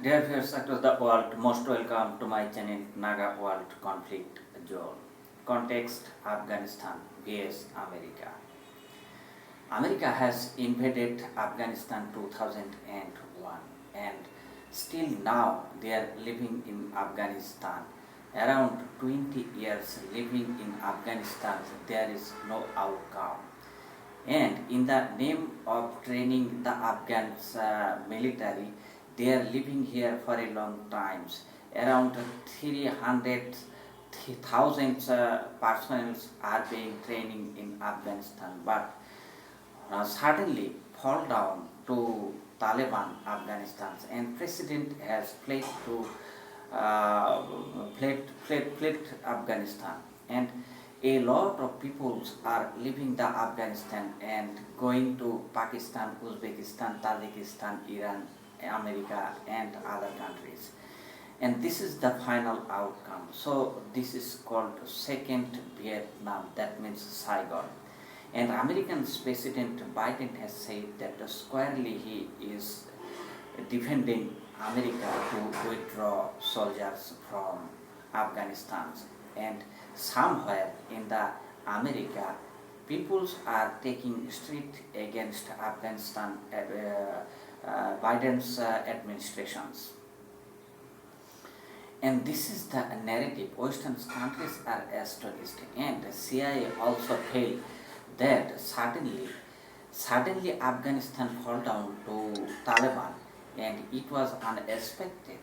Dear viewers across the world, most welcome to my channel NAGA WORLD CONFLICT ZONE. Context: Afghanistan vs America. America has invaded Afghanistan 2001 and still now they are living in Afghanistan. Around 20 years living in Afghanistan, there is no outcome. And in the name of training the Afghan military, they are living here for a long time. Around 300,000 personnel are being training in Afghanistan, but suddenly fall down to Taliban Afghanistan, and president has fled Afghanistan, and a lot of peoples are leaving the Afghanistan and going to Pakistan, Uzbekistan, Tajikistan, Iran, America, and other countries. And this is the final outcome. So this is called Second Vietnam. That means Saigon. And American President Biden has said that squarely he is defending America to withdraw soldiers from Afghanistan. And somewhere in the America, peoples are taking street against Afghanistan, Biden's administrations. And this is the narrative Western countries are astonished, and the CIA also failed that suddenly Afghanistan fall down to Taliban, and it was unexpected,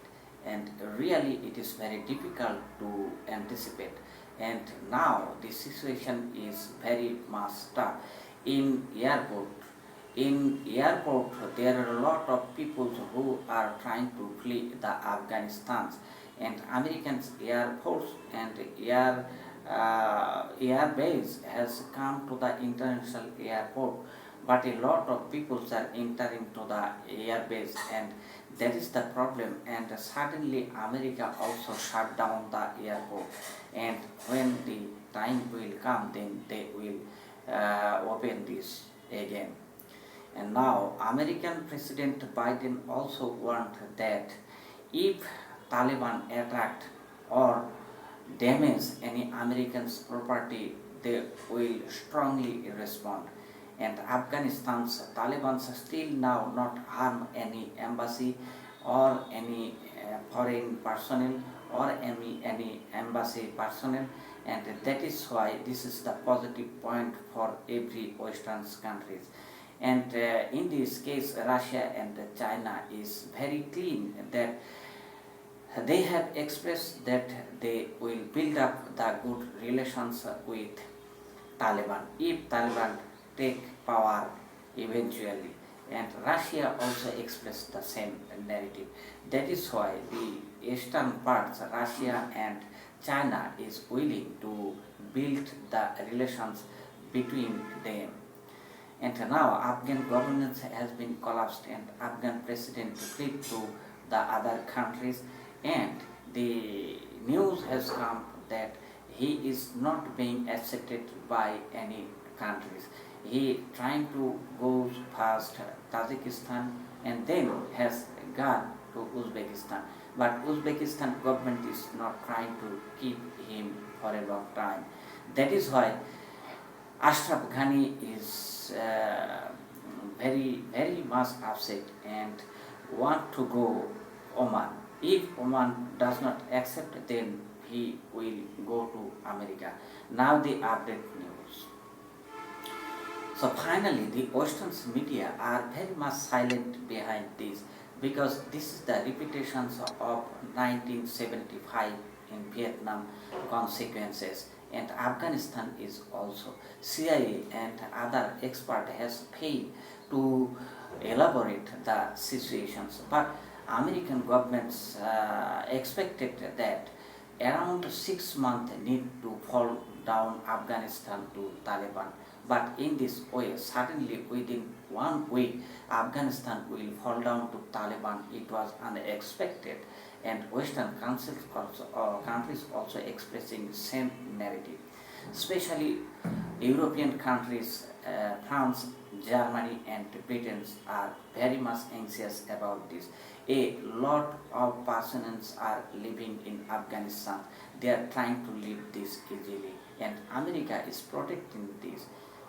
and really it is very difficult to anticipate. And now the situation is very much tough. In airport, there are a lot of people who are trying to flee the Afghanistan, and Americans Air Force and air base has come to the international airport, but a lot of people are entering to the air base, and that is the problem. And suddenly America also shut down the airport, and when the time will come, then they will open this again. And now American President Biden also warned that if Taliban attacked or damage any American's property, they will strongly respond. And Afghanistan's Taliban still now not harm any embassy or any foreign personnel or any embassy personnel, and that is why this is the positive point for every Western countries. And in this case, Russia and China is very clean that they have expressed that they will build up the good relations with Taliban if Taliban take power eventually. And Russia also expressed the same narrative. That is why the eastern parts, Russia and China, is willing to build the relations between them. And now Afghan governance has been collapsed, and Afghan president fled to the other countries, and the news has come that he is not being accepted by any countries. He trying to go past Tajikistan and then has gone to Uzbekistan. But Uzbekistan government is not trying to keep him for a long time. That is why Ashraf Ghani is very much upset and want to go Oman. If Oman does not accept, then he will go to America. Now the update news. So finally, the Western media are very much silent behind this, because this is the repetitions of 1975 in Vietnam consequences, and Afghanistan is also. CIA and other experts has failed to elaborate the situations, but American governments expected that around 6 months need to fall down Afghanistan to Taliban. But in this way, suddenly within 1 week, Afghanistan will fall down to Taliban. It was unexpected, and Western countries also expressing the same narrative. Especially European countries, France, Germany and Britain are very much anxious about this. A lot of persons are living in Afghanistan. They are trying to live this easily, and America is protecting this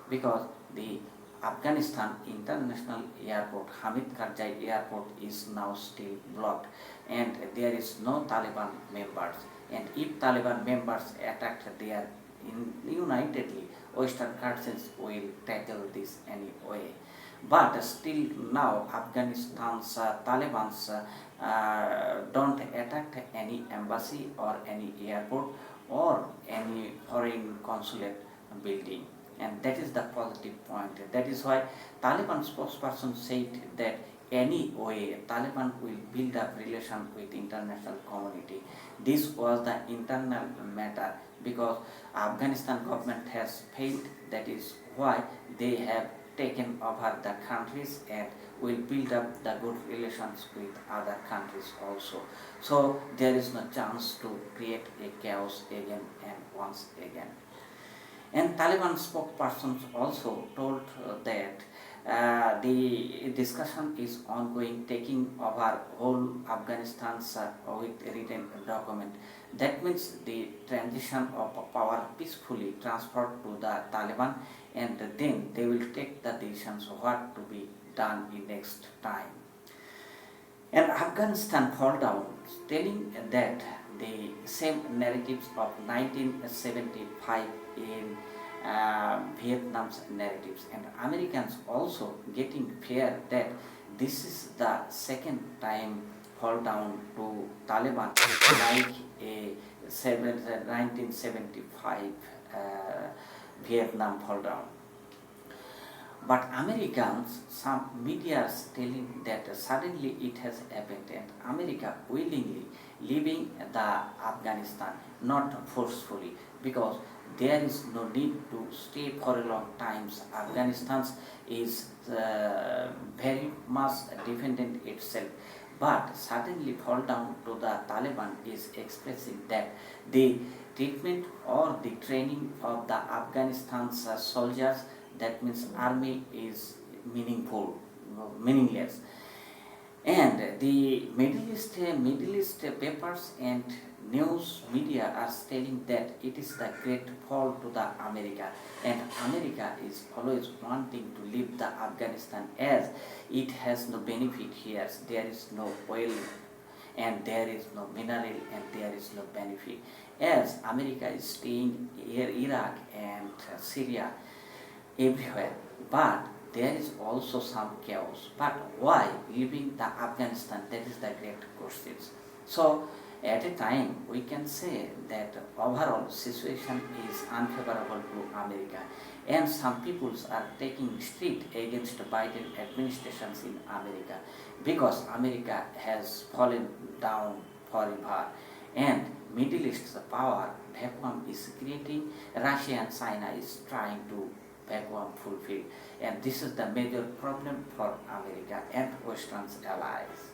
because the Afghanistan International Airport, Hamid Karzai Airport, is now still blocked, and there is no Taliban members. And if Taliban members attack there unitedly, Western countries will tackle this anyway. But still now Afghanistan's Taliban's don't attack any embassy or any airport or any foreign consulate building, and that is the positive point. That is why Taliban spokesperson said that anyway Taliban will build up relation with international community. This was the internal matter because Afghanistan government has failed. That is why they have taken over the countries and will build up the good relations with other countries also. So there is no chance to create a chaos again and once again. And Taliban spokespersons also told that the discussion is ongoing, taking over whole Afghanistan's with written document. That means the transition of power peacefully transferred to the Taliban, and then they will take the decisions what to be done in next time. And Afghanistan fall down, telling that the same narratives of 1975 in Vietnam's narratives, and Americans also getting fear that this is the second time fall down to Taliban like a 1975 Vietnam fall down. But Americans, some media is telling that suddenly it has happened, and America willingly leaving the Afghanistan, not forcefully, because there is no need to stay for a long time. Afghanistan is very much dependent itself, but suddenly fall down to the Taliban is expressing that the treatment or the training of the Afghanistan's soldiers, that means army, is meaningless. And the Middle East papers and news media are telling that it is the great fall to the America, and America is always wanting to leave the Afghanistan as it has no benefit here. There is no oil and there is no mineral and there is no benefit. As America is staying here, Iraq and Syria, everywhere, but there is also some chaos. But why leaving the Afghanistan? That is the great question. So at a time we can say that overall situation is unfavorable to America, and some peoples are taking strict against Biden administrations in America because America has fallen down forever, and Middle East's power vacuum is creating. Russia and China is trying to vacuum fulfill, and this is the major problem for America and Western allies.